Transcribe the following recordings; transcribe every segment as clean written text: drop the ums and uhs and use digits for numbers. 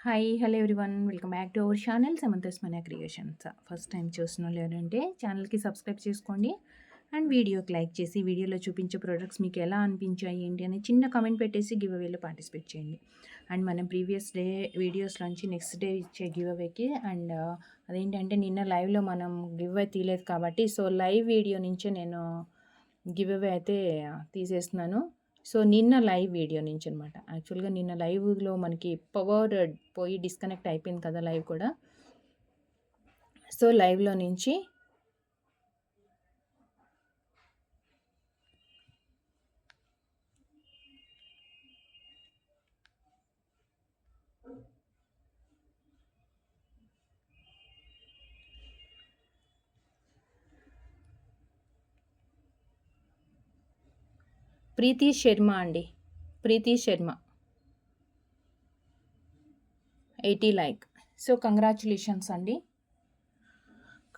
Hi hello everyone welcome back to our channel Samantha's మన creations. First time చూసిన వాళ్ళు ఎవరంటే ఛానల్కి సబ్స్క్రైబ్ చేసుకోండి అండ్ వీడియోకి లైక్ చేసి వీడియోలో చూపించే ప్రోడక్ట్స్ మీకు ఎలా అనిపించాయి ఏంటి అని చిన్న కామెంట్ పెట్టేసి గివ్ అవేలో పార్టిసిపేట్ చేయండి. అండ్ మనం ప్రీవియస్ డే వీడియోస్లోంచి నెక్స్ట్ డే ఇచ్చే గివ్ అవేకి అండ్ అదేంటంటే నిన్న లైవ్లో మనం గివ్ అవే తీయలేదు కాబట్టి సో లైవ్ వీడియో నుంచే నేను గివ్ అవే అయితే తీసేస్తున్నాను. సో నిన్న లైవ్ వీడియో నుంచి అనమాట. యాక్చువల్గా నిన్న లైవ్లో మనకి పవర్ పోయి డిస్కనెక్ట్ అయిపోయింది కదా లైవ్ కూడా. సో లైవ్లో నుంచి ప్రీతి శర్మ అండి, ప్రీతి శర్మ 80 లైక్. సో కంగ్రాచులేషన్స్ అండి,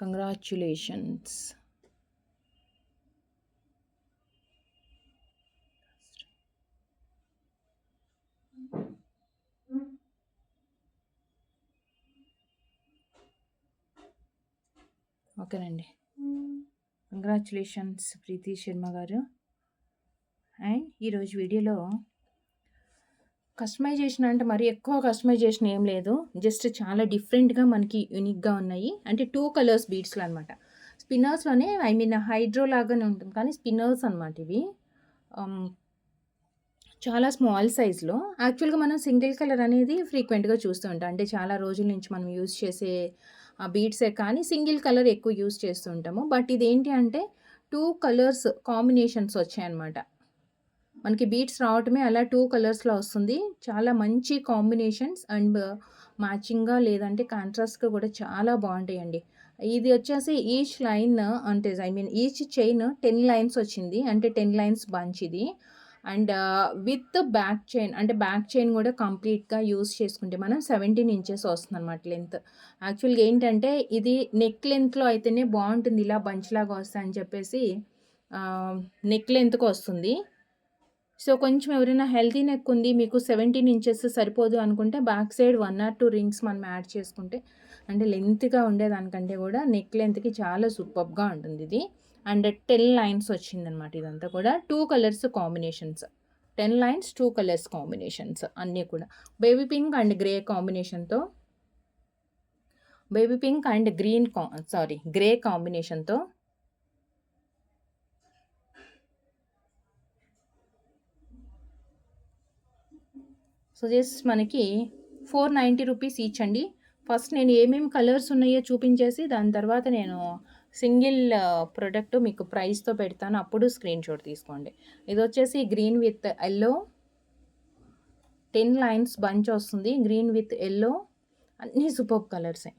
కంగ్రాచులేషన్స్. ఓకేనండి, కంగ్రాచులేషన్స్ ప్రీతి శర్మ గారు. అండ్ ఈరోజు వీడియోలో కస్టమైజేషన్ అంటే మరి ఎక్కువ కస్టమైజేషన్ ఏం లేదు, జస్ట్ చాలా డిఫరెంట్గా మనకి యూనిక్గా ఉన్నాయి. అంటే 2 కలర్స్ బీడ్స్లో అనమాట. స్పిన్నర్స్లోనే హైడ్రో లాగానే ఉంటుంది కానీ స్పిన్నర్స్ అనమాట ఇవి. చాలా స్మాల్ సైజ్లో. యాక్చువల్గా మనం సింగిల్ కలర్ అనేది ఫ్రీక్వెంట్గా చూస్తూ ఉంటాం. అంటే చాలా రోజుల నుంచి మనం యూజ్ చేసే బీడ్సే కానీ సింగిల్ కలర్ ఎక్కువ యూజ్ చేస్తూ ఉంటాము. బట్ ఇదేంటి అంటే 2 కలర్స్ కాంబినేషన్స్ వచ్చాయన్నమాట. మనకి బీడ్స్ రావటమే అలా 2 కలర్స్లో వస్తుంది. చాలా మంచి కాంబినేషన్స్ అండ్ మ్యాచింగ్గా లేదంటే కాంట్రాస్ట్గా కూడా చాలా బాగుంటాయండి. ఇది వచ్చేసి ఈచ్ లైన్ అంటే ఈచ్ చైన్ 10 లైన్స్ వచ్చింది. అంటే 10 లైన్స్ బంచ్ ఇది. అండ్ విత్ బ్యాక్ చైన్, అంటే బ్యాక్ చైన్ కూడా కంప్లీట్గా యూస్ చేసుకుంటే మనం 17 ఇంచెస్ వస్తుంది అనమాట లెంత్. యాక్చువల్గా ఏంటంటే ఇది నెక్ లెంత్లో అయితేనే బాగుంటుంది, ఇలా బంచ్ లాగా వస్తాయి అని చెప్పేసి నెక్ లెంత్కి వస్తుంది. సో కొంచెం ఎవరైనా హెల్తీ నెక్ ఉంది, మీకు 17 ఇంచెస్ సరిపోదు అనుకుంటే బ్యాక్ సైడ్ 1 or 2 రింగ్స్ మనం యాడ్ చేసుకుంటే, అంటే లెంత్గా ఉండేదానికంటే కూడా నెక్ లెంత్కి చాలా సూపర్గా ఉంటుంది ఇది. అండ్ 10 లైన్స్ వచ్చిందనమాట. ఇదంతా కూడా 2 colours combinations, 10 lines 2 colours combinations అన్నీ కూడా బేబీ పింక్ అండ్ గ్రే కాంబినేషన్తో, బేబీ పింక్ అండ్ గ్రే కాంబినేషన్తో. సో జస్ట్ మనకి 490 రూపీస్ ఈచ్ అండి. ఫస్ట్ నేను ఏమేమి కలర్స్ ఉన్నాయో చూపించేసి దాని తర్వాత నేను సింగిల్ ప్రోడక్ట్ మీకు ప్రైస్తో పెడతాను, అప్పుడు స్క్రీన్ షాట్ తీసుకోండి. ఇది వచ్చేసి green with yellow, 10 lines bunch వస్తుంది. గ్రీన్ విత్ ఎల్లో, అన్నీ సూపర్ కలర్సే,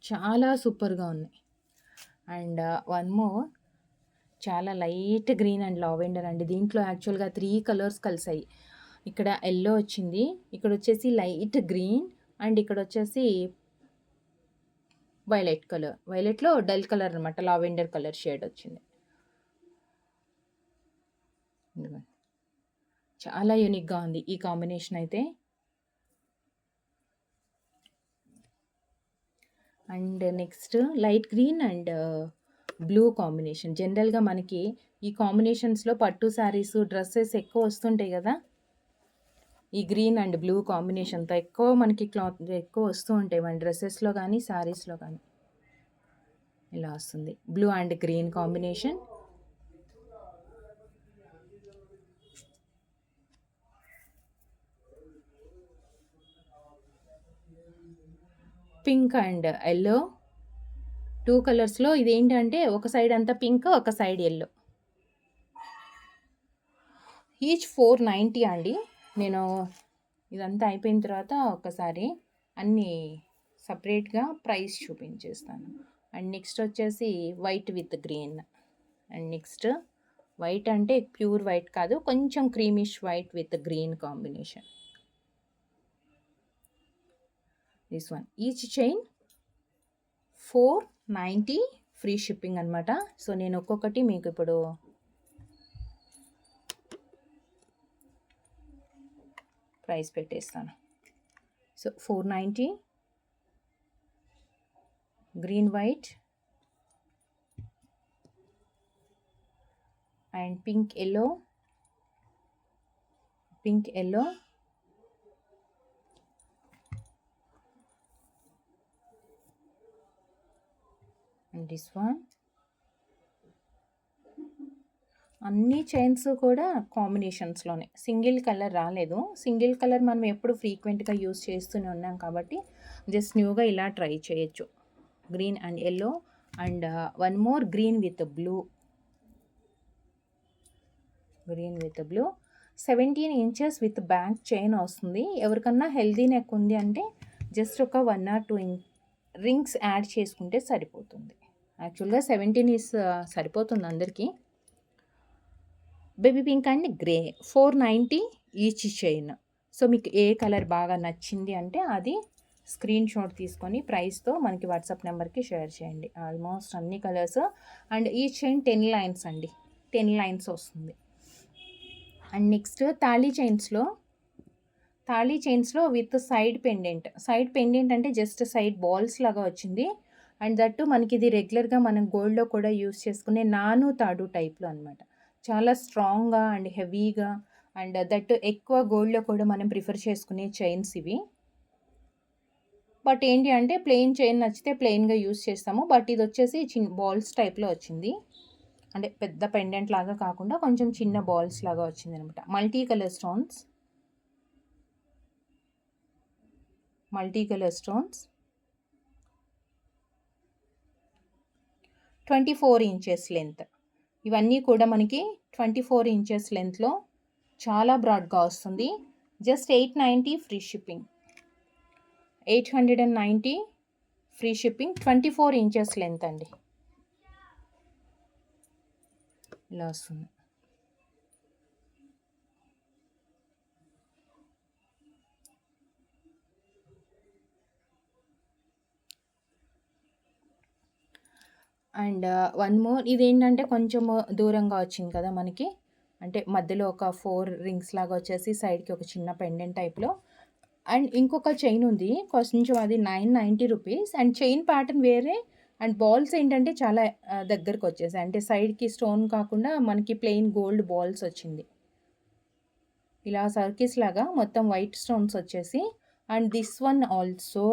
చాలా సూపర్గా ఉన్నాయి. అండ్ వన్ మోర్, చాలా లైట్ గ్రీన్ అండ్ లావెండర్ అండి. దీంట్లో యాక్చువల్గా 3 కలర్స్ కలిసాయి. ఇక్కడ ఎల్లో వచ్చింది, ఇక్కడ వచ్చేసి లైట్ గ్రీన్, అండ్ ఇక్కడ వచ్చేసి వైలెట్ కలర్. వైలెట్లో డల్ కలర్ అనమాట, లావెండర్ కలర్ షేడ్ వచ్చింది. చాలా యూనిక్గా ఉంది ఈ కాంబినేషన్ అయితే. And next light green and blue combination. జనరల్గా మనకి ఈ కాంబినేషన్స్లో పట్టు శారీస్, డ్రెస్సెస్ ఎక్కువ వస్తుంటాయి కదా. ఈ గ్రీన్ అండ్ బ్లూ కాంబినేషన్తో ఎక్కువ మనకి క్లాత్ ఎక్కువ వస్తూ ఉంటాయి మన డ్రెస్సెస్లో కానీ శారీస్లో కానీ. ఇలా వస్తుంది blue and green combination. Pink and yellow, 2 కలర్స్లో. ఇదేంటంటే ఒక సైడ్ అంతా పింక్, ఒక సైడ్ ఎల్లో. ఈచ్ 490 అండి. నేను ఇదంతా అయిపోయిన తర్వాత ఒకసారి అన్నీ సపరేట్గా ప్రైస్ చూపించేస్తాను. అండ్ నెక్స్ట్ వచ్చేసి white with green. And next white అంటే ప్యూర్ వైట్ కాదు, కొంచెం creamish white with green combination. This one each chain 490, free shipping అనమాట. సో నేను ఒక్కొక్కటి మీకు ఇప్పుడు ప్రైస్ పెట్టేస్తాను. So 490, green white and pink yellow and this one. అన్ని చైన్స్ కూడా కాంబినేషన్స్లోనే, సింగిల్ కలర్ రాలేదు. సింగిల్ కలర్ మనం ఎప్పుడు ఫ్రీక్వెంట్గా యూస్ చేస్తూనే ఉన్నాం కాబట్టి జస్ట్ న్యూగా ఇలా ట్రై చేయొచ్చు. Green and yellow and one more green with blue. 17 inches with bank chain వస్తుంది. ఎవరికన్నా హెల్దీ నెక్ ఉంది అంటే జస్ట్ ఒక 1 or 2 రింగ్స్ యాడ్ చేసుకుంటే సరిపోతుంది. యాక్చువల్గా 17 సరిపోతుంది అందరికీ. Baby pink and grey 490 each chain. So మీకు ఏ కలర్ బాగా నచ్చింది అంటే అది స్క్రీన్ షాట్ తీసుకొని ప్రైస్తో మనకి వాట్సాప్ నెంబర్కి షేర్ చేయండి. ఆల్మోస్ట్ అన్ని కలర్స్. అండ్ ఈ చైన్ 10 లైన్స్ అండి, 10 లైన్స్ వస్తుంది. అండ్ నెక్స్ట్ తాళీ చైన్స్లో విత్ సైడ్ పెండెంట్ అంటే జస్ట్ సైడ్ బాల్స్ లాగా వచ్చింది. అండ్ దట్టు మనకి ఇది రెగ్యులర్గా మనం గోల్డ్లో కూడా యూస్ చేసుకునే నాను తాడు టైప్లో అనమాట. చాలా స్ట్రాంగ్గా అండ్ హెవీగా అండ్ దట్టు ఎక్కువ గోల్డ్లో కూడా మనం ప్రిఫర్ చేసుకునే చైన్స్ ఇవి. బట్ ఏంటి అంటే ప్లెయిన్ చైన్ నచ్చితే ప్లెయిన్గా యూస్ చేస్తాము. బట్ ఇది వచ్చేసి చిన్న బాల్స్ టైప్లో వచ్చింది. అంటే పెద్ద పెండెంట్ లాగా కాకుండా కొంచెం చిన్న బాల్స్ లాగా వచ్చింది అనమాట. Multi colour stones 24 inches length. ఇవన్నీ కూడా మనకి 24 ఇంచెస్ లెంత్లో చాలా బ్రాడ్గా వస్తుంది. Just 890 free shipping. 890 free shipping. 24 inches length అండి, ఇలా వస్తుంది. అండ్ వన్ మోర్, ఇదేంటంటే కొంచెం దూరంగా వచ్చింది కదా మనకి, అంటే మధ్యలో ఒక 4 రింగ్స్ లాగా వచ్చేసి సైడ్కి ఒక చిన్న పెండెంట్ టైప్లో. అండ్ ఇంకొక చైన్ ఉంది కొంచెం, అది 990 రూపీస్. అండ్ చైన్ ప్యాటర్న్ వేరే అండ్ బాల్స్ ఏంటంటే చాలా దగ్గరకు వచ్చేసాయి. అంటే సైడ్కి స్టోన్ కాకుండా మనకి ప్లెయిన్ గోల్డ్ బాల్స్ వచ్చింది, ఇలా సర్కిల్స్ లాగా మొత్తం వైట్ స్టోన్స్ వచ్చేసి. And this one also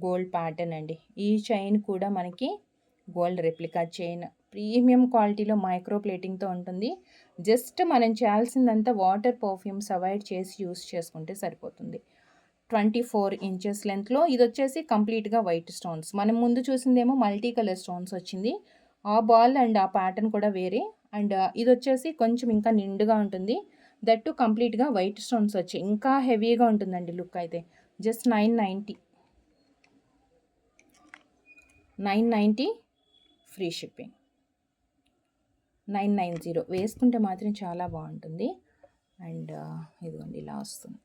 gold pattern అండి. ఈ చైన్ కూడా మనకి గోల్డ్ రెప్లికా చైన్, ప్రీమియం క్వాలిటీలో మైక్రో ప్లేటింగ్తో ఉంటుంది. జస్ట్ మనం చేయాల్సిందంతా వాటర్ పర్ఫ్యూమ్స్ అవాయిడ్ చేసి యూస్ చేసుకుంటే సరిపోతుంది. 24 ఇంచెస్ లెంత్లో ఇది వచ్చేసి కంప్లీట్గా వైట్ స్టోన్స్. మనం ముందు చూసిందేమో మల్టీ కలర్ స్టోన్స్ వచ్చింది. ఆ బాల్ అండ్ ఆ ప్యాటర్న్ కూడా వేరే. అండ్ ఇది వచ్చేసి కొంచెం ఇంకా నిండుగా ఉంటుంది. దట్టు కంప్లీట్గా వైట్ స్టోన్స్ వచ్చి ఇంకా హెవీగా ఉంటుందండి లుక్ అయితే. Just 990 free shipping. 990 వేసుకుంటే మాత్రం చాలా బాగుంటుంది. అండ్ ఇదిగోండి ఇలా వస్తుంది.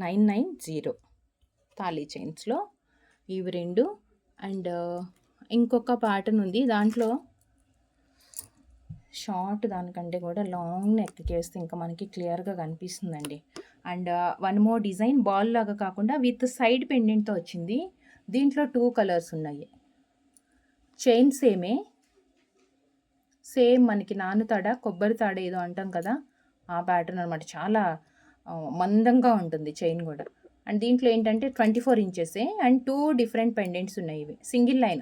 $990 తాళీ చైన్స్లో ఇవి రెండు. అండ్ ఇంకొక ప్యాటర్న్ ఉంది, దాంట్లో షార్ట్ దానికంటే కూడా లాంగ్ నెక్ చేస్తే ఇంకా మనకి క్లియర్గా కనిపిస్తుందండి. And one more design, ball లాగా కాకుండా విత్ సైడ్ పెండెంట్తో వచ్చింది. దీంట్లో 2 కలర్స్ ఉన్నాయి. చైన్ సేమ్ మనకి నానుతాడ కొబ్బరి తాడ ఏదో అంటాం కదా, ఆ ప్యాటర్న్ అనమాట. చాలా మందంగా ఉంటుంది చైన్ కూడా. అండ్ దీంట్లో ఏంటంటే 24 ఇంచెసే అండ్ 2 డిఫరెంట్ పెండెంట్స్ ఉన్నాయి. ఇవి single line,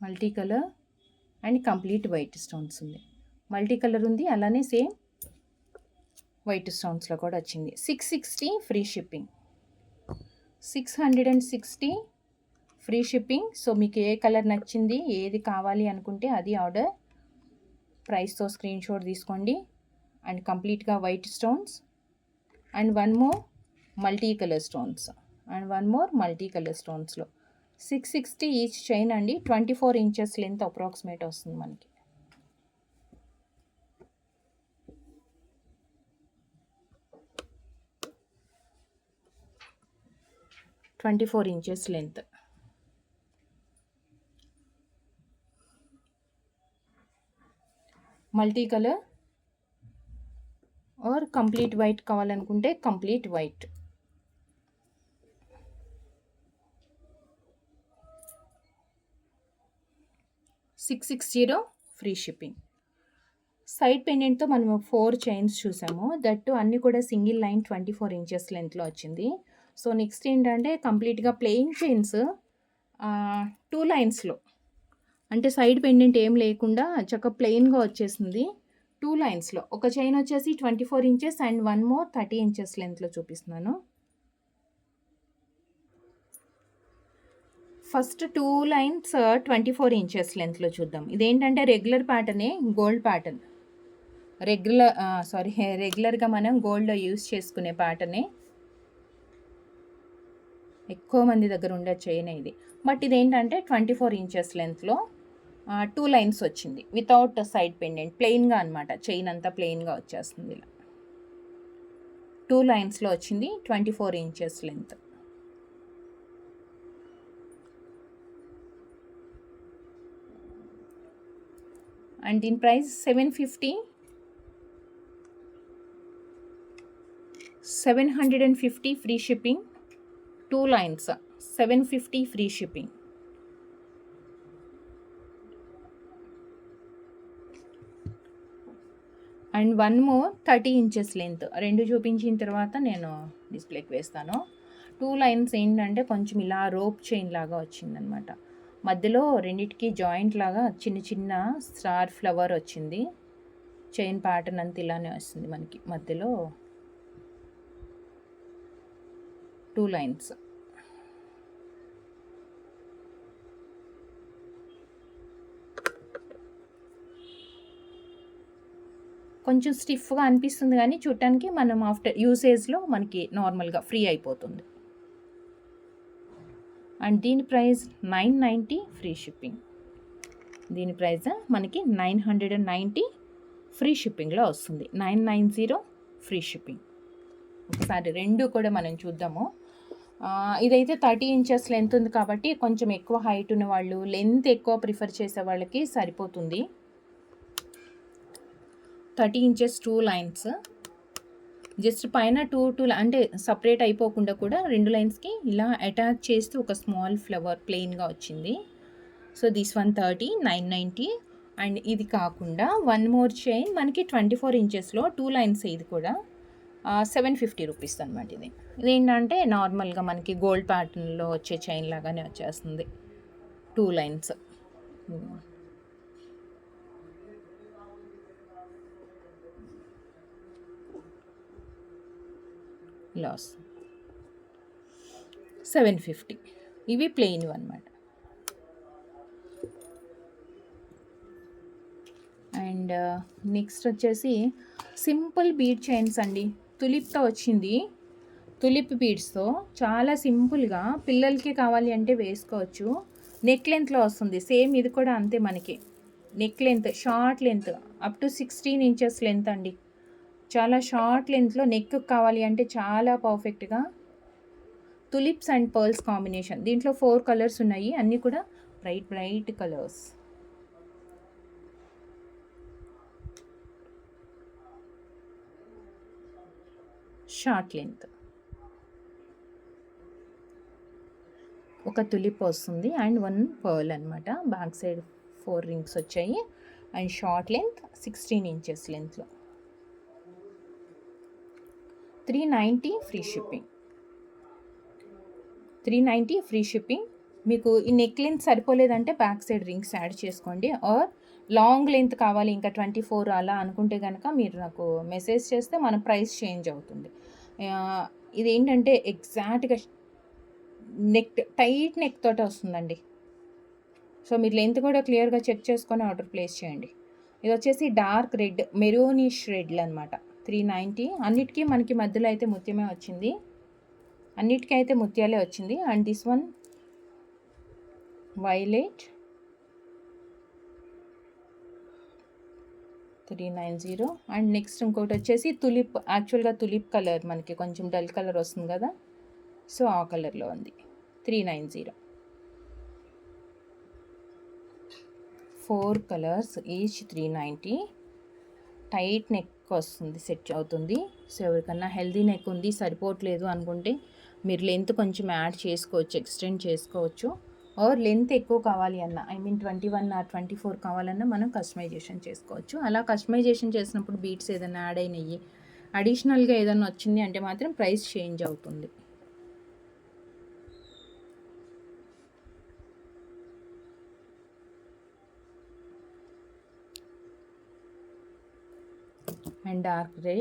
multi colour and complete white stones ఉంది. మల్టీ కలర్ ఉంది, అలానే సేమ్ వైట్ స్టోన్స్లో కూడా వచ్చింది. 660 free shipping. 660 free shipping. So మీకు ఏ కలర్ నచ్చింది, ఏది కావాలి అనుకుంటే అది ఆర్డర్, ప్రైస్తో స్క్రీన్ షాట్ తీసుకోండి. అండ్ కంప్లీట్గా white stones and one more multi colour స్టోన్స్లో 660 ఈచ్ చైన్ అండి. 24 ఇంచెస్ లెంత్ అప్రాక్సిమేట్ వస్తుంది మనకి. 24 inches length. Multi colour or complete white కావాలనుకుంటే complete white. $660 free shipping. Side పెండెంట్తో మనము 4 చైన్స్ చూసాము. దట్టు అన్నీ కూడా సింగిల్ లైన్ 24 ఇంచెస్ లెంత్లో వచ్చింది. సో నెక్స్ట్ ఏంటంటే కంప్లీట్గా ప్లెయిన్ చైన్స్ 2 లైన్స్లో, అంటే సైడ్ పెండెంట్ ఏం లేకుండా చక్కగా ప్లెయిన్గా వచ్చేసింది 2 లైన్స్లో. ఒక చైన్ వచ్చేసి 24 ఇంచెస్ అండ్ 1 మోర్ 30 ఇంచెస్ లెంత్లో చూపిస్తున్నాను. ఫస్ట్ 2 లైన్స్ 24 ఇంచెస్ లెంత్లో చూద్దాం. ఇదేంటంటే రెగ్యులర్ ప్యాటర్నే, గోల్డ్ ప్యాటర్న్. రెగ్యులర్గా మనం గోల్డ్లో యూస్ చేసుకునే ప్యాటర్నే, ఎక్కువ మంది దగ్గర ఉండే చైన్ ఇది. బట్ ఇదేంటంటే 24 ఇంచెస్ లెంత్లో 2 లైన్స్ వచ్చింది వితౌట్ సైడ్ పెండెంట్, ప్లెయిన్గా అనమాట. చైన్ అంతా ప్లెయిన్గా వచ్చేస్తుంది ఇలా. 2 లైన్స్లో వచ్చింది 24 ఇంచెస్ లెంత్. అండ్ దీని price $750 free shipping. 2 lines $750 free shipping. And 1 more 30 inches length. రెండు చూపించిన తర్వాత నేను డిస్ప్లేకి వేస్తాను. 2 లైన్స్ ఏంటంటే కొంచెం ఇలా రోప్ చైన్ లాగా వచ్చిందనమాట. మధ్యలో రెండిటికి జాయింట్ లాగా చిన్న చిన్న స్టార్ ఫ్లవర్ వచ్చింది. చైన్ ప్యాటర్న్ అంతా ఇలానే వస్తుంది మనకి. మధ్యలో 2 లైన్స్. కొంచెం స్టిఫ్గా అనిపిస్తుంది కానీ చూడటానికి మనం ఆఫ్టర్ యూసేజ్లో మనకి నార్మల్గా ఫ్రీ అయిపోతుంది. అండ్ దీని ప్రైస్ $990 ఫ్రీ షిప్పింగ్. దీని ప్రైస్ మనకి $990 ఫ్రీ షిప్పింగ్లో వస్తుంది. $990 ఫ్రీ షిప్పింగ్. ఒకసారి రెండు కూడా మనం చూద్దాము. ఇదైతే 30 ఇంచెస్ లెంత్ ఉంది కాబట్టి కొంచెం ఎక్కువ హైట్ ఉన్న వాళ్ళు, లెంత్ ఎక్కువ ప్రిఫర్ చేసే వాళ్ళకి సరిపోతుంది. 30 ఇంచెస్ 2 లైన్స్. జస్ట్ పైన 2 అంటే సపరేట్ అయిపోకుండా కూడా 2 లైన్స్కి ఇలా అటాచ్ చేస్తూ ఒక స్మాల్ ఫ్లవర్ ప్లెయిన్గా వచ్చింది. So this one 30, $990. అండ్ ఇది కాకుండా 1 మోర్ చైన్ మనకి 24 ఇంచెస్లో 2 లైన్స్, ఇది కూడా $750 అనమాట. ఇదేంటంటే నార్మల్గా మనకి గోల్డ్ ప్యాటర్న్లో వచ్చే చైన్ లాగానే వచ్చేస్తుంది. 2 లైన్స్. లాస్ $750. ఇవి ప్లెయిన్ అనమాట. అండ్ నెక్స్ట్ వచ్చేసి సింపుల్ బీడ్ చైన్స్ అండి. తులిప్తో వచ్చింది. తులిప్ బీడ్స్తో చాలా సింపుల్గా పిల్లలకి కావాలి అంటే వేసుకోవచ్చు. నెక్ లెంత్లో వస్తుంది. సేమ్ ఇది కూడా అంతే. మనకి neck length short length up to 16 inches length అండి. చాలా షార్ట్ లెంత్లో నెక్ కావాలి అంటే చాలా పర్ఫెక్ట్గా. Tulips and pearls combination. దీంట్లో 4 కలర్స్ ఉన్నాయి. అన్నీ కూడా బ్రైట్ కలర్స్. Short length. ఒక తులిప్ వస్తుంది అండ్ 1 పర్ల్ అనమాట. బ్యాక్ సైడ్ 4 రింగ్స్ వచ్చాయి. అండ్ షార్ట్ లెంత్ 16 ఇంచెస్ లెంత్లో. $390 ఫ్రీ షిప్పింగ్. 390 free shipping. మీకు ఈ నెక్ లెంత్ సరిపోలేదంటే బ్యాక్ సైడ్ రింగ్స్ యాడ్ చేసుకోండి. ఆర్ లాంగ్ లెంత్ కావాలి ఇంకా 24 అలా అనుకుంటే కనుక మీరు నాకు మెసేజ్ చేస్తే మన ప్రైస్ చేంజ్ అవుతుంది. ఇదేంటంటే ఎగ్జాక్ట్గా టైట్ నెక్ తోటి వస్తుందండి. సో మీరు లెంత్ కూడా క్లియర్గా చెక్ చేసుకొని ఆర్డర్ ప్లేస్ చేయండి. ఇది వచ్చేసి డార్క్ రెడ్, మెరూనిష్ రెడ్లు అనమాట. 390. అన్నిటికీ మనకి మధ్యలో అయితే ముత్యమే వచ్చింది. అన్నిటికీ అయితే ముత్యాలే వచ్చింది. And this one violet 390. And next ఇంకోటి వచ్చేసి తులిప్. యాక్చువల్గా తులిప్ కలర్ మనకి కొంచెం డల్ కలర్ వస్తుంది కదా, సో ఆ కలర్లో ఉంది. 390. 4 కలర్స్ ఈచ్ 390. టైట్ నెక్ వస్తుంది, సెట్ అవుతుంది. సో ఎవరికన్నా హెల్దీ నెక్ ఉంది సరిపోవట్లేదు అనుకుంటే మీరు లెంత్ కొంచెం యాడ్ చేసుకోవచ్చు, ఎక్స్టెండ్ చేసుకోవచ్చు. ఆర్ లెంత్ ఎక్కువ కావాలి అన్న, ఐ మీన్ 21 ఆర్ 24 కావాలన్నా మనం కస్టమైజేషన్ చేసుకోవచ్చు. అలా కస్టమైజేషన్ చేసినప్పుడు బీట్స్ ఏదైనా యాడ్ అయినాయి, అడిషనల్గా ఏదైనా వచ్చింది అంటే మాత్రం ప్రైస్ చేంజ్ అవుతుంది. అండ్ డార్క్ గ్రే,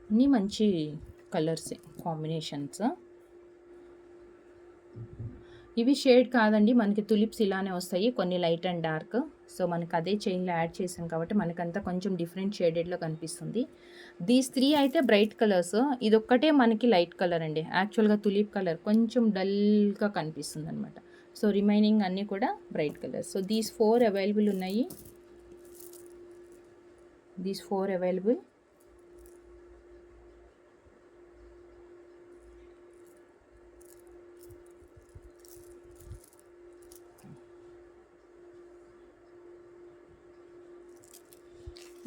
అన్నీ మంచి కలర్స్ కాంబినేషన్స్. ఇవి షేడ్ కాదండి, మనకి తులిప్స్ ఇలానే వస్తాయి, కొన్ని లైట్ అండ్ డార్క్. సో మనకి అదే చైన్లో యాడ్ చేసాం కాబట్టి మనకంతా కొంచెం డిఫరెంట్ షేడెడ్లో కనిపిస్తుంది. దీస్ 3 అయితే బ్రైట్ కలర్స్, ఇదొక్కటే మనకి లైట్ కలర్ అండి. యాక్చువల్గా తులిప్ కలర్ కొంచెం డల్గా కనిపిస్తుంది అనమాట. సో రిమైనింగ్ అన్నీ కూడా bright colours. So these 4 available ఉన్నాయి. These 4 available.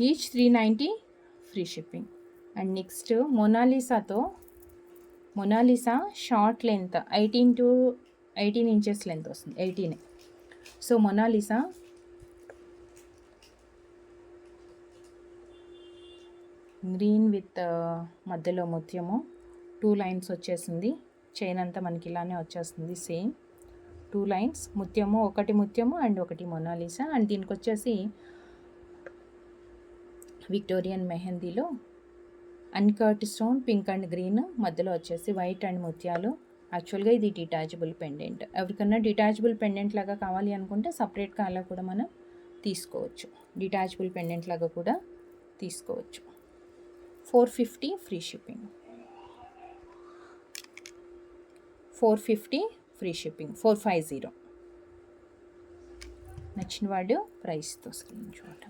Each 390 free shipping. And next Mona Lisa short length 18 inches length వస్తుంది, 18. సో మొనాలిసా గ్రీన్ విత్ మధ్యలో ముత్యము 2 లైన్స్ వచ్చేసింది. చైన్ అంతా మనకి ఇలానే వచ్చేస్తుంది, సేమ్ 2 లైన్స్ ముత్యము, ఒకటి ముత్యము అండ్ ఒకటి మొనాలిసా. అండ్ దీనికి వచ్చేసి విక్టోరియన్ మెహందీలో uncut stone pink and green, మధ్యలో వచ్చేసి వైట్ అండ్ ముత్యాలు. యాక్చువల్గా ఇది డిటాచబుల్ పెండెంట్. ఎవరికన్నా డిటాచబుల్ పెండెంట్ లాగా కావాలి అనుకుంటే సపరేట్గా అలా కూడా మనం తీసుకోవచ్చు, డిటాచబుల్ పెండెంట్ లాగా కూడా తీసుకోవచ్చు. 450 ఫ్రీ షిప్పింగ్. 450 free shipping. 450. నచ్చిన వాడు ప్రైస్తో స్క్రీన్ షాట్.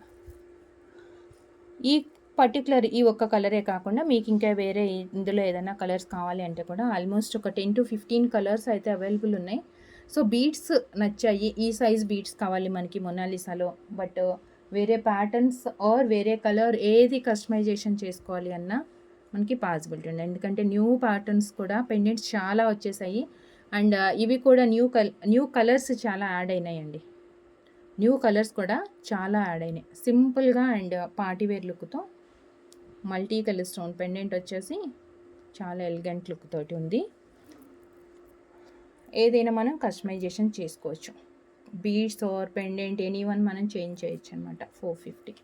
ఈ పర్టికులర్ ఈ ఒక్క కలరే కాకుండా మీకు ఇంకా వేరే ఇందులో ఏదైనా కలర్స్ కావాలి అంటే కూడా ఆల్మోస్ట్ ఒక 10 to 15 కలర్స్ అయితే అవైలబుల్ ఉన్నాయి. సో బీడ్స్ నచ్చాయి, ఈ సైజ్ బీడ్స్ కావాలి మనకి మొనాలిసాలో, బట్ వేరే ప్యాటర్న్స్ ఆర్ వేరే కలర్ ఏది కస్టమైజేషన్ చేసుకోవాలి అన్నా మనకి పాసిబిలిటీ ఉంది. ఎందుకంటే న్యూ ప్యాటర్న్స్ కూడా పెండెంట్స్ చాలా వచ్చేసాయి. అండ్ ఇవి కూడా న్యూ కలర్స్ చాలా యాడ్ అయినాయండి. న్యూ కలర్స్ కూడా చాలా యాడ్ అయినాయి. సింపుల్గా అండ్ పార్టీవేర్ లుక్తో మల్టీ కలర్ స్టోన్ పెండెంట్ వచ్చేసి చాలా ఎలిగెంట్ లుక్ తోటి ఉంది. ఏదైనా మనం కస్టమైజేషన్ చేసుకోవచ్చు, బీడ్స్ ఆర్ పెండెంట్ ఎనీవన్ మనం చేంజ్ చేయొచ్చు అనమాట. 450.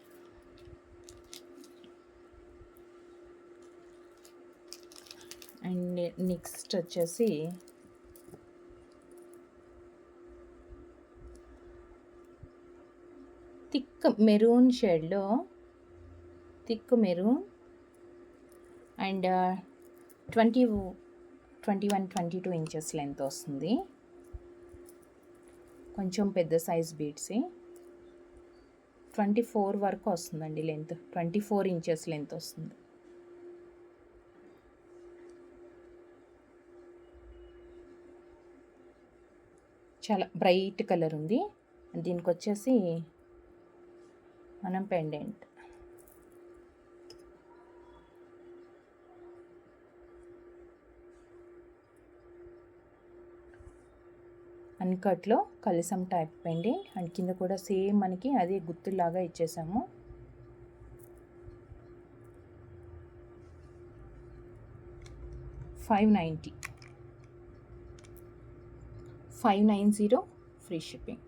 అండ్ నెక్స్ట్ వచ్చేసి థిక్ మెరూన్ షేడ్లో, thick maroon and 21-22 inches length వస్తుంది. కొంచెం పెద్ద సైజ్ బీడ్సే, 24 వరకు వస్తుందండి లెంత్, 24 ఇంచెస్ లెంత్ వస్తుంది. చాలా బ్రైట్ కలర్ ఉంది. దీనికి వచ్చేసి మనం పెండెంట్ అన్కట్లో కలిసం టైప్ పెండెంట్ అండ్ కింద కూడా సేమ్ మనకి అదే గుర్తులాగా ఇచ్చేసాము. $590 free shipping.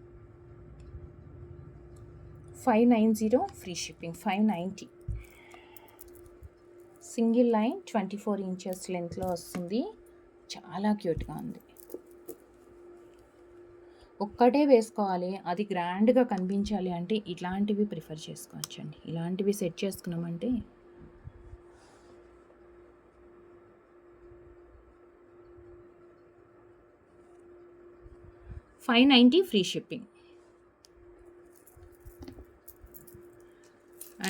590 free shipping. 590. Single line 24 inches లెంత్లో వస్తుంది. చాలా క్యూట్గా ఉంది. ఒక్కటే వేసుకోవాలి, అది గ్రాండ్గా కనిపించాలి అంటే ఇలాంటివి ప్రిఫర్ చేసుకోవచ్చు అండి. ఇలాంటివి సెట్ చేసుకున్నామంటే $590 free shipping.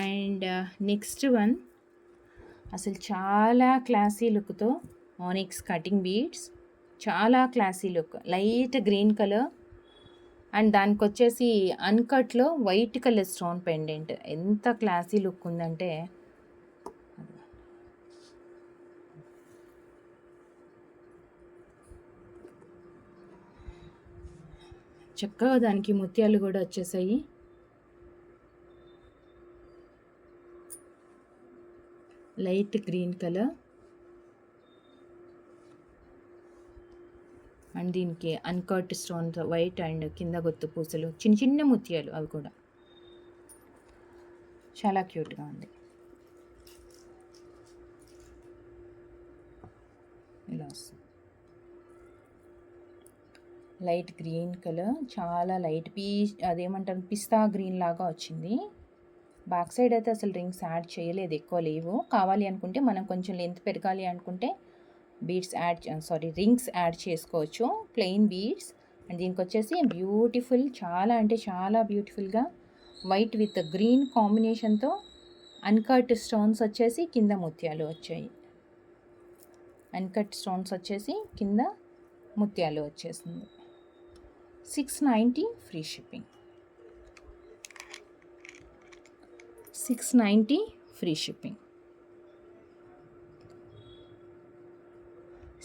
And next one అసలు చాలా క్లాసీ లుక్తో ఆనిక్స్ కటింగ్ బీడ్స్, చాలా classy look, light green colour and దానికి వచ్చేసి అన్కట్లో వైట్ కలర్ స్టోన్ పెండెంట్. ఎంత క్లాసీ లుక్ ఉందంటే చక్కగా దానికి ముత్యాలు కూడా వచ్చేసాయి. లైట్ గ్రీన్ కలర్ అండ్ దీనికి అన్కట్ స్టోన్స్ వైట్ అండ్ కింద గుత్తు పూసలు, చిన్న చిన్న ముత్యాలు, అవి కూడా చాలా క్యూట్గా ఉంది. ఇలా వస్తుంది లైట్ గ్రీన్ కలర్, చాలా లైట్ అదేమంటారు పిస్తా గ్రీన్ లాగా వచ్చింది. బ్యాక్ సైడ్ అయితే అసలు రింగ్స్ యాడ్ చేయలేదు, ఎక్కువ లేవు. కావాలి అనుకుంటే మనం కొంచెం లెంత్ పెరగాలి అనుకుంటే రింగ్స్ యాడ్ చేసుకోవచ్చు, ప్లెయిన్ బీడ్స్. అండ్ దీనికి వచ్చేసి బ్యూటిఫుల్, చాలా అంటే చాలా బ్యూటిఫుల్గా వైట్ విత్ గ్రీన్ కాంబినేషన్తో అన్కట్ స్టోన్స్ వచ్చేసి కింద ముత్యాలు వచ్చాయి. అన్కట్ స్టోన్స్ వచ్చేసి కింద ముత్యాలు వచ్చేసింది. 690 free shipping. 690 free shipping.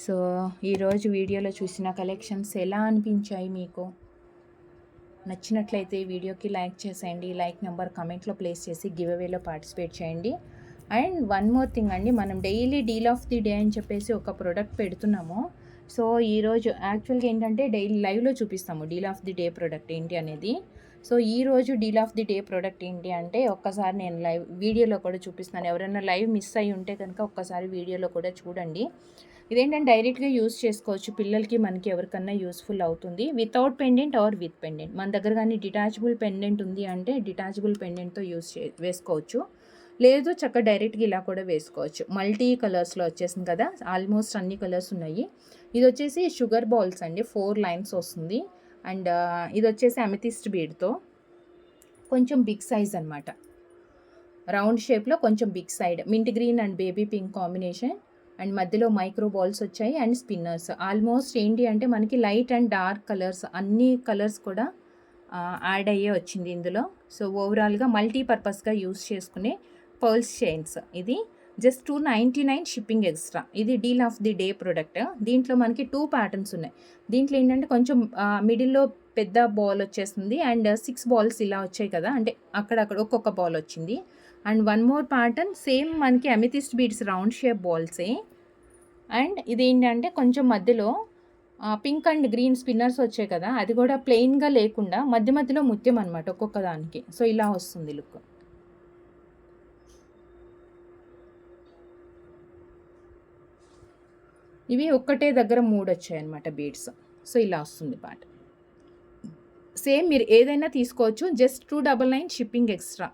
So ఈరోజు వీడియోలో చూసిన కలెక్షన్స్ ఎలా అనిపించాయి మీకు? నచ్చినట్లయితే వీడియోకి లైక్ చేసేయండి. లైక్ నెంబర్ కమెంట్లో ప్లేస్ చేసి గివ్ అవేలో పార్టిసిపేట్ చేయండి. అండ్ వన్ మోర్ థింగ్ అండి, మనం daily deal of the day అని చెప్పేసి ఒక ప్రోడక్ట్ పెడుతున్నాము. సో ఈరోజు యాక్చువల్గా ఏంటంటే డైలీ లైవ్లో చూపిస్తాము deal of the day product ఏంటి అనేది. సో ఈరోజు deal of the day product ఏంటి అంటే ఒక్కసారి నేను లైవ్ వీడియోలో కూడా చూపిస్తాను. ఎవరైనా లైవ్ మిస్ అయ్యి ఉంటే కనుక ఒక్కసారి వీడియోలో కూడా చూడండి. ఇదేంటంటే డైరెక్ట్గా యూస్ చేసుకోవచ్చు, పిల్లలకి మనకి ఎవరికన్నా యూస్ఫుల్ అవుతుంది. Without pendant or with pendant. మన దగ్గర కానీ డిటాచబుల్ పెండెంట్ ఉంది అంటే డిటాచబుల్ పెండెంట్తో వేసుకోవచ్చు, లేదు చక్కగా డైరెక్ట్గా ఇలా కూడా వేసుకోవచ్చు. మల్టీ కలర్స్లో వచ్చేసింది కదా, ఆల్మోస్ట్ అన్ని కలర్స్ ఉన్నాయి. ఇది వచ్చేసి షుగర్ బాల్స్ అండి, 4 లైన్స్ వస్తుంది. అండ్ ఇది వచ్చేసి అమెథిస్ట్ బీడ్తో కొంచెం బిగ్ సైజ్ అనమాట, రౌండ్ షేప్లో కొంచెం big side, mint green and baby pink combination. And మధ్యలో మైక్రో బాల్స్ వచ్చాయి అండ్ స్పిన్నర్స్. ఆల్మోస్ట్ ఏంటి అంటే మనకి లైట్ అండ్ డార్క్ కలర్స్, అన్ని కలర్స్ కూడా యాడ్ అయ్యే వచ్చింది ఇందులో. సో ఓవరాల్గా మల్టీపర్పస్గా యూస్ చేసుకునే పర్ల్స్ చైన్స్. ఇది జస్ట్ 299 షిప్పింగ్ ఎక్స్ట్రా. ఇది deal of the day product. దీంట్లో మనకి 2 ప్యాటర్న్స్ ఉన్నాయి. దీంట్లో ఏంటంటే కొంచెం మిడిల్లో పెద్ద బాల్ వచ్చేస్తుంది అండ్ 6 బాల్స్ ఇలా వచ్చాయి కదా, అంటే అక్కడక్కడ ఒక్కొక్క బాల్ వచ్చింది. And one more pattern same మనకి అమెథిస్ట్ బీడ్స్ రౌండ్ షేప్ బాల్సే. అండ్ ఇది ఏంటంటే కొంచెం మధ్యలో పింక్ అండ్ గ్రీన్ స్పిన్నర్స్ వచ్చాయి కదా, అది కూడా ప్లెయిన్గా లేకుండా మధ్య మధ్యలో ముత్యం అనమాట ఒక్కొక్క దానికి. సో ఇలా వస్తుంది లుక్. ఇవి ఒక్కటే దగ్గర 3 వచ్చాయి అనమాట బీడ్స్. సో ఇలా వస్తుంది పాట. సేమ్ మీరు ఏదైనా తీసుకోవచ్చు, just 299 shipping extra.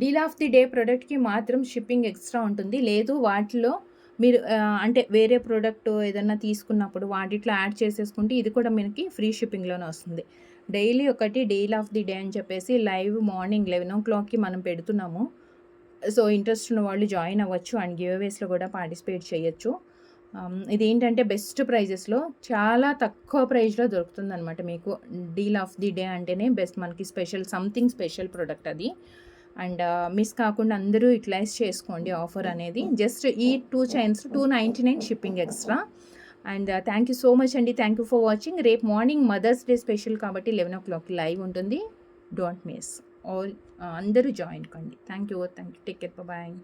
Deal of the day ప్రోడక్ట్కి మాత్రం షిప్పింగ్ ఎక్స్ట్రా ఉంటుంది. లేదు వాటిలో మీరు అంటే వేరే ప్రోడక్ట్ ఏదైనా తీసుకున్నప్పుడు వాటిలో యాడ్ చేసేసుకుంటే ఇది కూడా మనకి ఫ్రీ షిప్పింగ్లోనే వస్తుంది. డైలీ ఒకటి డీల్ ఆఫ్ ది డే అని చెప్పేసి లైవ్ మార్నింగ్ 11 o'clockకి మనం పెడుతున్నాము. సో ఇంట్రెస్ట్ ఉన్న వాళ్ళు జాయిన్ అవ్వచ్చు అండ్ గివ్ అవేస్లో కూడా పార్టిసిపేట్ చేయొచ్చు. ఇదేంటంటే బెస్ట్ ప్రైజెస్లో చాలా తక్కువ ప్రైస్లో దొరుకుతుందన్నమాట మీకు. డీల్ ఆఫ్ ది డే అంటేనే బెస్ట్, మనకి సంథింగ్ స్పెషల్ ప్రోడక్ట్ అది. అండ్ మిస్ కాకుండా అందరూ యూటిలైజ్ చేసుకోండి ఆఫర్ అనేది. జస్ట్ ఈ 2 chains 299 shipping extra. And thank you so much అండి, థ్యాంక్ యూ ఫర్ వాచింగ్. రేపు మార్నింగ్ మదర్స్ డే స్పెషల్ కాబట్టి 11 o'clock లైవ్ ఉంటుంది, డోంట్ మిస్. ఆల్ అందరూ జాయిన్ కండి. Thank you, take care, bye.